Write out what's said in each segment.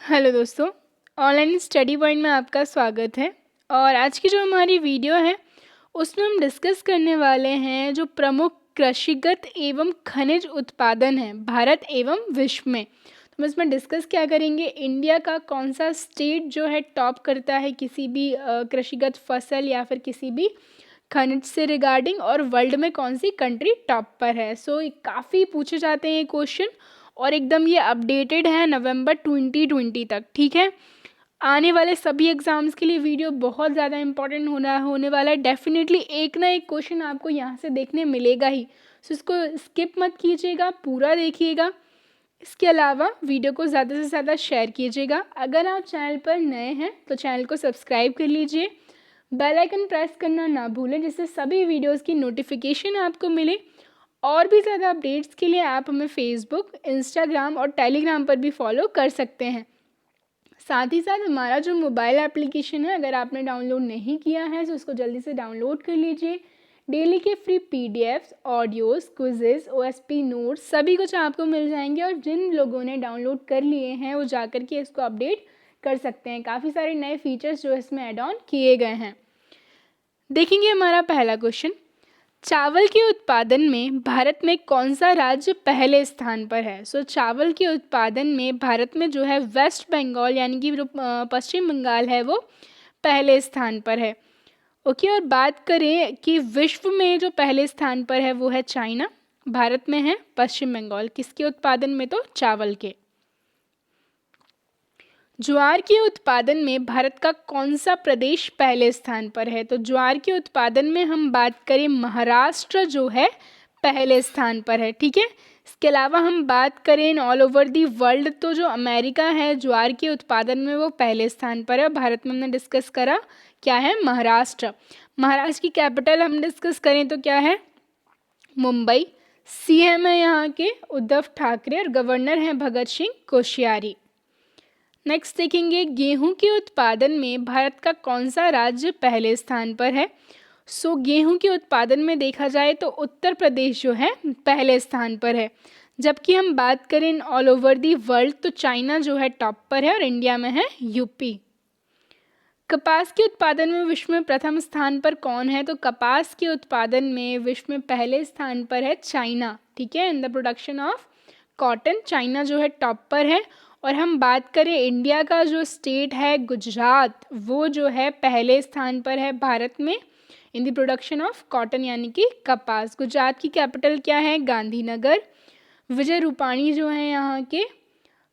Hello दोस्तों, online study point में आपका स्वागत है। और आज की जो हमारी वीडियो है उसमें हम डिस्कस करने वाले हैं जो प्रमुख कृषिगत एवं खनिज उत्पादन है भारत एवं विश्व में। तो हम इसमें डिस्कस क्या करेंगे, इंडिया का कौन सा स्टेट जो है टॉप करता है किसी भी कृषिगत फसल या फिर किसी भी खनिज से रिगार्डिंग, और वर्ल्ड में कौन सी कंट्री टॉप पर है। सो काफ़ी पूछे जाते हैं ये क्वेश्चन और एकदम ये अपडेटेड है नवंबर 2020 तक। ठीक है, आने वाले सभी एग्ज़ाम्स के लिए वीडियो बहुत ज़्यादा इंपॉर्टेंट होने वाला है। डेफिनेटली एक ना एक क्वेश्चन आपको यहाँ से देखने मिलेगा ही, सो इसको स्किप मत कीजिएगा, पूरा देखिएगा। इसके अलावा वीडियो को ज़्यादा से ज़्यादा शेयर कीजिएगा। अगर आप चैनल पर नए हैं तो चैनल को सब्सक्राइब कर लीजिए, बेल आइकन प्रेस करना ना भूलें जिससे सभी वीडियोस की नोटिफिकेशन आपको मिले। और भी ज़्यादा अपडेट्स के लिए आप हमें फेसबुक, इंस्टाग्राम और टेलीग्राम पर भी फॉलो कर सकते हैं। साथ ही साथ हमारा जो मोबाइल एप्लीकेशन है, अगर आपने डाउनलोड नहीं किया है तो उसको जल्दी से डाउनलोड कर लीजिए। डेली के free PDFs, audios, quizzes, OSP notes सभी कुछ आपको मिल जाएंगे। और जिन लोगों ने डाउनलोड कर लिए हैं वो जाकर के इसको अपडेट कर सकते हैं। काफ़ी सारे नए फीचर्स जो इसमें ऐड ऑन किए गए हैं। देखेंगे हमारा पहला क्वेश्चन, चावल के उत्पादन में भारत में कौन सा राज्य पहले स्थान पर है। सो चावल के उत्पादन में भारत में जो है वेस्ट बंगाल यानी कि जो पश्चिम बंगाल है वो पहले स्थान पर है। ओके, और बात करें कि विश्व में जो पहले स्थान पर है वो है चाइना, भारत में है पश्चिम बंगाल। किसके उत्पादन में? तो चावल के। ज्वार के उत्पादन में भारत का कौन सा प्रदेश पहले स्थान पर है? तो ज्वार के उत्पादन में हम बात करें महाराष्ट्र जो है पहले स्थान पर है। ठीक है, इसके अलावा हम बात करें ऑल ओवर दी वर्ल्ड तो जो अमेरिका है ज्वार के उत्पादन में वो पहले स्थान पर है। भारत में हमने डिस्कस करा क्या है, महाराष्ट्र। महाराष्ट्र की कैपिटल हम डिस्कस करें तो क्या है, मुंबई। सीएम है यहाँ के उद्धव ठाकरे और गवर्नर हैं भगत सिंह कोश्यारी। नेक्स्ट देखेंगे, गेहूं के उत्पादन में भारत का कौन सा राज्य पहले स्थान पर है। सो गेहूं के उत्पादन में देखा जाए तो उत्तर प्रदेश जो है पहले स्थान पर है। जबकि हम बात करें ऑल ओवर दी वर्ल्ड तो चाइना जो है टॉप पर है और इंडिया में है यूपी। कपास के उत्पादन में विश्व में प्रथम स्थान पर कौन है? तो कपास के उत्पादन में विश्व में पहले स्थान पर है चाइना। ठीक है, in the production of cotton China जो है टॉप पर है। और हम बात करें इंडिया का जो स्टेट है गुजरात, वो जो है पहले स्थान पर है भारत में in the production of cotton यानी कि कपास। गुजरात की कैपिटल क्या है? गांधीनगर। विजय रूपाणी जो है यहाँ के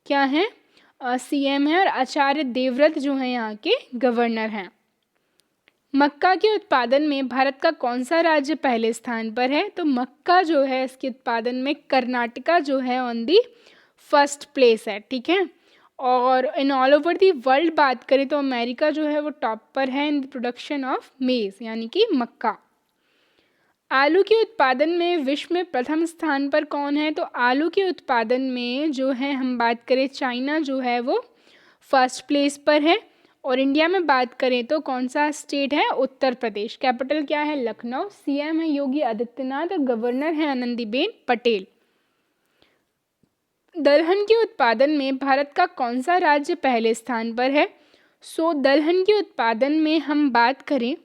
क्या हैं, सीएम है, और आचार्य देवव्रत जो है यहाँ के गवर्नर हैं। मक्का के उत्पादन में भारत का कौन सा राज्य पहले स्थान पर है? तो मक्का जो है इसके उत्पादन में कर्नाटका जो है ऑन दी फर्स्ट प्लेस है। ठीक है, और in all over the world बात करें तो अमेरिका जो है वो टॉप पर है इन द प्रोडक्शन ऑफ मेज यानी कि मक्का। आलू के उत्पादन में विश्व में प्रथम स्थान पर कौन है? तो आलू के उत्पादन में जो है हम बात करें चाइना जो है वो फर्स्ट प्लेस पर है। और इंडिया में बात करें तो कौन सा स्टेट है? उत्तर प्रदेश। कैपिटल क्या है? लखनऊ। सीएम है योगी आदित्यनाथ और गवर्नर है आनंदीबेन पटेल। दलहन के उत्पादन में भारत का कौन सा राज्य पहले स्थान पर है? सो दलहन के उत्पादन में हम बात करें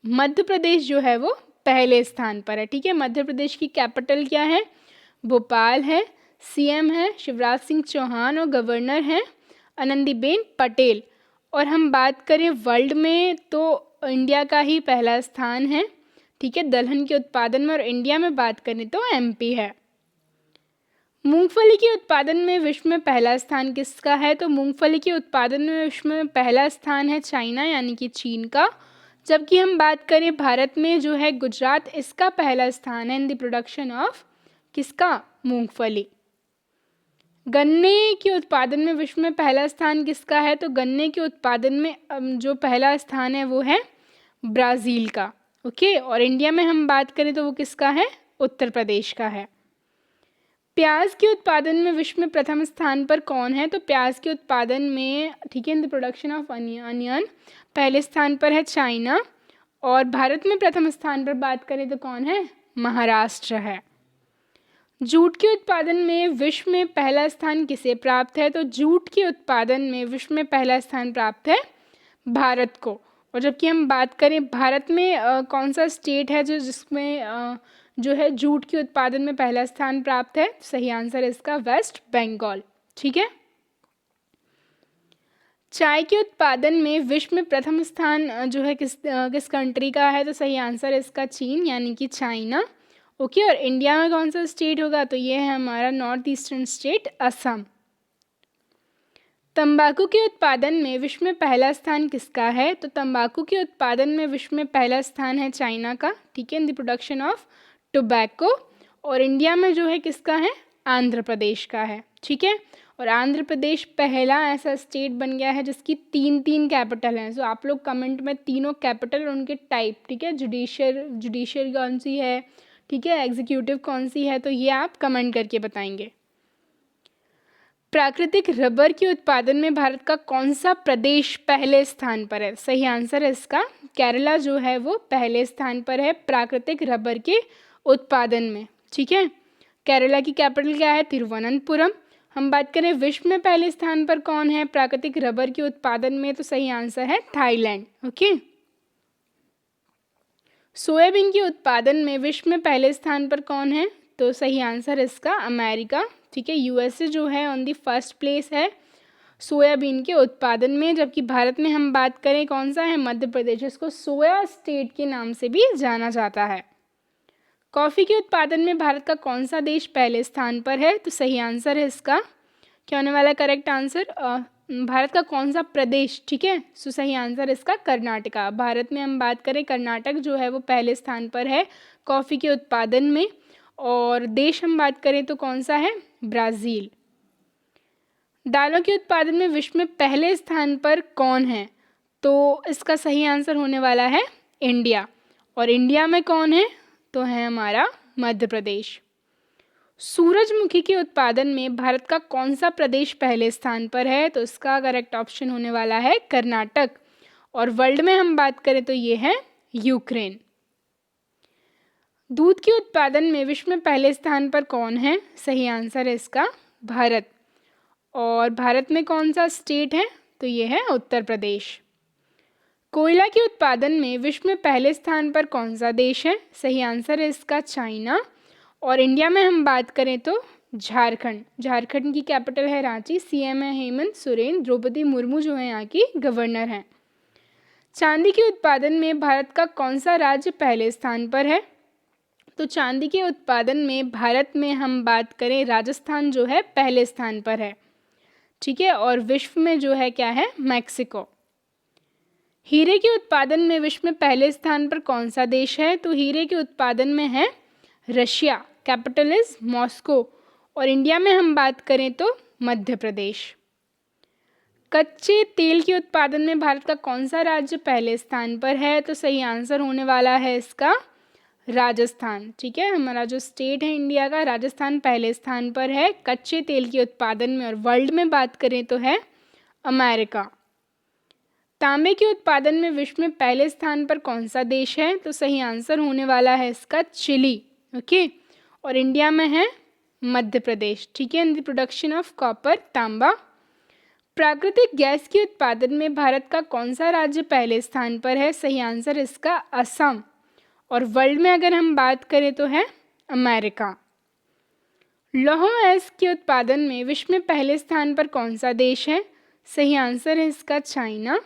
मध्य प्रदेश जो है वो पहले स्थान पर है। ठीक है, मध्य प्रदेश की कैपिटल क्या है? भोपाल है। सीएम है शिवराज सिंह चौहान और गवर्नर हैं आनंदीबेन पटेल। और हम बात करें वर्ल्ड में तो इंडिया का ही पहला स्थान है। ठीक है, दलहन के उत्पादन में। और इंडिया में बात करें तो एमपी है। मूंगफली के उत्पादन में विश्व में पहला स्थान किसका है? तो मूंगफली के उत्पादन में विश्व में पहला स्थान है चाइना यानी कि चीन का। जबकि हम बात करें भारत में जो है गुजरात, इसका पहला स्थान है इन द प्रोडक्शन ऑफ किसका? मूंगफली। गन्ने के उत्पादन में विश्व में पहला स्थान किसका है? तो गन्ने के उत्पादन में जो पहला स्थान है वो है ब्राज़ील का। ओके, और इंडिया में हम बात करें तो वो किसका है? उत्तर प्रदेश का है। प्याज के उत्पादन में विश्व में प्रथम स्थान पर कौन है? तो प्याज के उत्पादन में, ठीक है, in the production of onion पहले स्थान पर है चाइना। और भारत में प्रथम स्थान पर बात करें तो कौन है? महाराष्ट्र है। जूट के उत्पादन में विश्व में पहला स्थान किसे प्राप्त है? तो जूट के उत्पादन में विश्व में पहला स्थान प्राप्त है भारत को। और जबकि हम बात करें भारत में कौन सा स्टेट है जिसमें जो है जूट के उत्पादन में पहला स्थान प्राप्त है? सही आंसर है इसका वेस्ट बंगाल। ठीक है। चाय के उत्पादन में विश्व में प्रथम स्थान जो है किस कंट्री का है? तो सही आंसर है इसका चीन यानी कि चाइना। ओके। और इंडिया में कौन सा स्टेट होगा? तो ये है हमारा नॉर्थ ईस्टर्न स्टेट असम। तंबाकू के उत्पादन में विश्व में पहला स्थान किसका है? तो तंबाकू के उत्पादन में विश्व में पहला स्थान है चाइना का। ठीक है, in the production of tobacco. और इंडिया में जो है किसका है? आंध्र प्रदेश का है। ठीक है। और आंध्र प्रदेश पहला ऐसा स्टेट बन गया है जिसकी तीन कैपिटल हैं। सो आप लोग कमेंट में तीनों कैपिटल और उनके टाइप, ठीक है, जुडिशियल कौन सी है, ठीक है, एग्जीक्यूटिव कौन सी है, तो ये आप कमेंट करके बताएंगे। प्राकृतिक रबर के उत्पादन में भारत का कौन सा प्रदेश पहले स्थान पर है? सही आंसर है इसका केरला जो है वो पहले स्थान पर है प्राकृतिक रबर के उत्पादन में। ठीक है। केरला की कैपिटल क्या है? तिरुवनंतपुरम। हम बात करें विश्व में पहले स्थान पर कौन है प्राकृतिक रबर के उत्पादन में? तो सही आंसर है थाईलैंड। ओके। सोयाबीन के उत्पादन में विश्व में पहले स्थान पर कौन है? तो सही आंसर है इसका अमेरिका। ठीक है, यूएसए जो है ऑन दी फर्स्ट प्लेस है सोयाबीन के उत्पादन में। जबकि भारत में हम बात करें कौन सा है? मध्य प्रदेश। इसको सोया स्टेट के नाम से भी जाना जाता है। कॉफ़ी के उत्पादन में भारत का कौन सा देश पहले स्थान पर है? तो सही आंसर है इसका क्या होने वाला करेक्ट आंसर? भारत का कौन सा प्रदेश? ठीक है, सो सही आंसर इसका कर्नाटका। भारत में हम बात करें कर्नाटक जो है वो पहले स्थान पर है कॉफ़ी के उत्पादन में। और देश हम बात करें तो कौन सा है? ब्राज़ील। दालों के उत्पादन में विश्व में पहले स्थान पर कौन है? तो इसका सही आंसर होने वाला है इंडिया। और इंडिया में कौन है? तो है हमारा मध्य प्रदेश। सूरजमुखी के उत्पादन में भारत का कौन सा प्रदेश पहले स्थान पर है? तो इसका करेक्ट ऑप्शन होने वाला है कर्नाटक। और वर्ल्ड में हम बात करें तो ये है यूक्रेन। दूध के उत्पादन में विश्व में पहले स्थान पर कौन है? सही आंसर है इसका भारत। और भारत में कौन सा स्टेट है? तो ये है उत्तर प्रदेश। कोयला के उत्पादन में विश्व में पहले स्थान पर कौन सा देश है? सही आंसर है इसका चाइना। और इंडिया में हम बात करें तो झारखंड। झारखंड की कैपिटल है रांची। सीएम है हेमंत सोरेन। द्रौपदी मुर्मू जो है यहाँ की गवर्नर हैं। चांदी के उत्पादन में भारत का कौन सा राज्य पहले स्थान पर है? तो चांदी के उत्पादन में भारत में हम बात करें राजस्थान जो है पहले स्थान पर है। ठीक है। और विश्व में जो है क्या है? मैक्सिको। हीरे के उत्पादन में विश्व में पहले स्थान पर कौन सा देश है? तो हीरे के उत्पादन में है रशिया। Capital is Moscow. और इंडिया में हम बात करें तो मध्य प्रदेश। कच्चे तेल के उत्पादन में भारत का कौन सा राज्य पहले स्थान पर है? तो सही आंसर होने वाला है इसका राजस्थान। ठीक है, हमारा जो स्टेट है इंडिया का राजस्थान पहले स्थान पर है कच्चे तेल के उत्पादन में। और वर्ल्ड में बात करें तो है अमेरिका। तांबे के उत्पादन में विश्व में पहले स्थान पर कौन सा देश है? तो सही आंसर होने वाला है इसका चिली। ओके। और इंडिया में है मध्य प्रदेश। ठीक है, in the production of copper तांबा। प्राकृतिक गैस के उत्पादन में भारत का कौन सा राज्य पहले स्थान पर है? सही आंसर इसका असम। और वर्ल्ड में अगर हम बात करें तो है अमेरिका। लौह अयस्क के उत्पादन में विश्व में पहले स्थान पर कौन सा देश है? सही आंसर है इसका चाइना।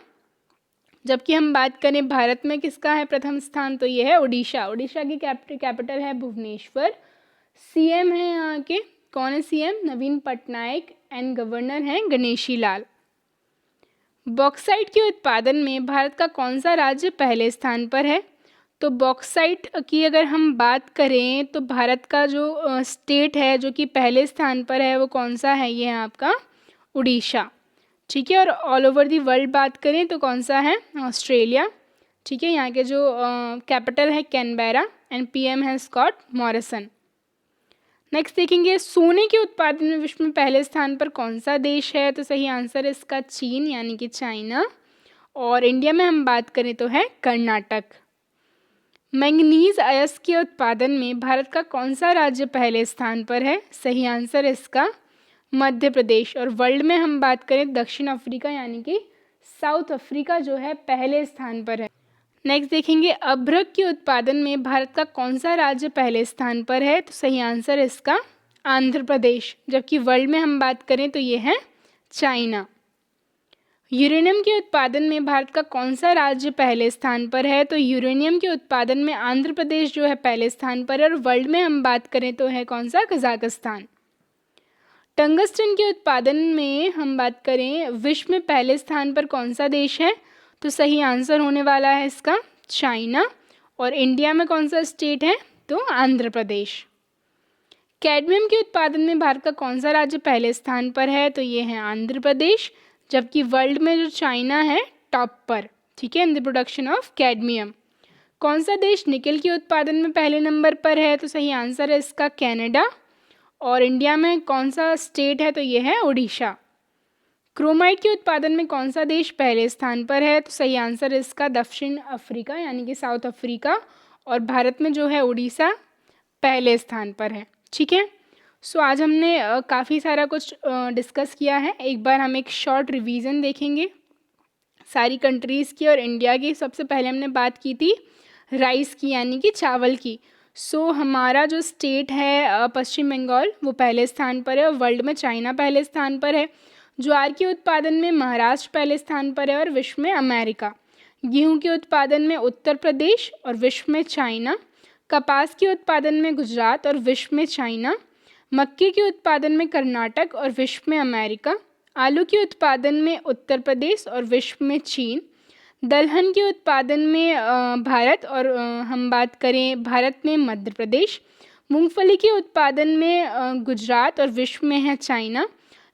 जबकि हम बात करें भारत में किसका है प्रथम स्थान? तो ये है उड़ीसा। उड़ीसा की कैपिटल है भुवनेश्वर। सीएम है यहाँ के कौन है? CM Naveen Patnaik. And governor हैं गणेशी लाल। बॉक्साइट के उत्पादन में भारत का कौन सा राज्य पहले स्थान पर है? तो बॉक्साइट की अगर हम बात करें तो भारत का जो स्टेट है जो कि पहले स्थान पर है वो कौन सा है? ये है आपका उड़ीसा। ठीक है। और ऑल ओवर दी वर्ल्ड बात करें तो कौन सा है? ऑस्ट्रेलिया। ठीक है, यहाँ के जो कैपिटल है कैनबेरा। एंड पीएम है स्कॉट मॉरिसन। नेक्स्ट देखेंगे सोने के उत्पादन में विश्व में पहले स्थान पर कौन सा देश है? तो सही आंसर है इसका चीन यानी कि चाइना। और इंडिया में हम बात करें तो है कर्नाटक। मैंगनीज अयस्क के उत्पादन में भारत का कौन सा राज्य पहले स्थान पर है? सही आंसर है इसका मध्य प्रदेश। और वर्ल्ड में हम बात करें दक्षिण अफ्रीका यानी कि साउथ अफ्रीका जो है पहले स्थान पर है। नेक्स्ट देखेंगे अभ्रक के उत्पादन में भारत का कौन सा राज्य पहले स्थान पर है? तो सही आंसर है इसका आंध्र प्रदेश। जबकि वर्ल्ड में हम बात करें तो ये है चाइना। यूरेनियम के उत्पादन में भारत का कौन सा राज्य पहले स्थान पर है? तो यूरेनियम के उत्पादन में आंध्र प्रदेश जो है पहले स्थान पर है। और वर्ल्ड में हम बात करें तो है कौन सा? कजाकिस्तान। टंगस्टन के उत्पादन में हम बात करें विश्व में पहले स्थान पर कौन सा देश है? तो सही आंसर होने वाला है इसका चाइना। और इंडिया में कौन सा स्टेट है? तो आंध्र प्रदेश। कैडमियम के उत्पादन में भारत का कौन सा राज्य पहले स्थान पर है? तो ये है आंध्र प्रदेश। जबकि वर्ल्ड में जो चाइना है टॉप पर, ठीक है, in the production of cadmium. कौन सा देश निकेल के उत्पादन में पहले नंबर पर है? तो सही आंसर है इसका कनाडा। और इंडिया में कौन सा स्टेट है? तो ये है उड़ीसा। क्रोमाइट के उत्पादन में कौन सा देश पहले स्थान पर है? तो सही आंसर है इसका दक्षिण अफ्रीका यानी कि साउथ अफ्रीका। और भारत में जो है उड़ीसा पहले स्थान पर है। ठीक है, सो आज हमने काफ़ी सारा कुछ डिस्कस किया है। एक बार हम एक शॉर्ट रिवीजन देखेंगे सारी कंट्रीज़ की और इंडिया की। सबसे पहले हमने बात की थी राइस की यानी कि चावल की। सो हमारा जो स्टेट है पश्चिम बंगाल वो पहले स्थान पर है और वर्ल्ड में चाइना पहले स्थान पर है। ज्वार के उत्पादन में महाराष्ट्र पहले स्थान पर है और विश्व में अमेरिका। गेहूं के उत्पादन में उत्तर प्रदेश और विश्व में चाइना। कपास के उत्पादन में गुजरात और विश्व में चाइना। मक्के के उत्पादन में कर्नाटक और विश्व में अमेरिका। आलू के उत्पादन में उत्तर प्रदेश और विश्व में चीन। दलहन के उत्पादन में भारत और हम बात करें भारत में मध्य प्रदेश। मूंगफली के उत्पादन में गुजरात और विश्व में है चाइना।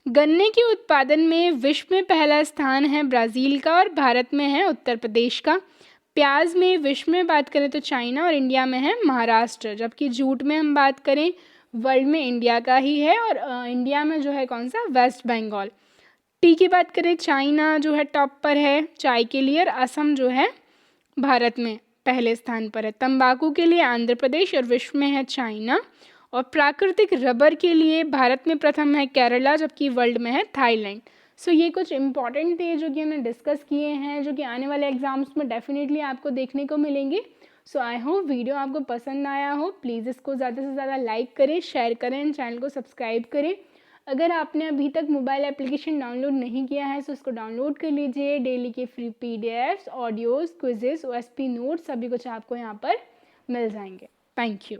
गन्ने के उत्पादन में विश्व में पहला स्थान है ब्राज़ील का और भारत में है उत्तर प्रदेश का। प्याज में विश्व में बात करें तो चाइना और इंडिया में है महाराष्ट्र। जबकि जूट में हम बात करें वर्ल्ड में इंडिया का ही है और इंडिया में जो है कौन सा? वेस्ट बंगाल। टी की बात करें चाइना जो है टॉप पर है चाय के लिए और असम जो है भारत में पहले स्थान पर है। तंबाकू के लिए आंध्र प्रदेश और विश्व में है चाइना। और प्राकृतिक रबर के लिए भारत में प्रथम है केरला जबकि वर्ल्ड में है थाईलैंड। सो ये कुछ इंपॉर्टेंट थे जो कि हमने डिस्कस किए हैं जो कि आने वाले एग्जाम्स में डेफिनेटली आपको देखने को मिलेंगे। सो आई होप वीडियो आपको पसंद आया हो। प्लीज़ इसको ज़्यादा से ज़्यादा लाइक करें, शेयर करें एंड चैनल को सब्सक्राइब करें। अगर आपने अभी तक मोबाइल एप्लीकेशन डाउनलोड नहीं किया है तो उसको डाउनलोड कर लीजिए। डेली के free PDFs, audios, quizzes, OSP notes सभी कुछ आपको यहाँ पर मिल जाएंगे। Thank you.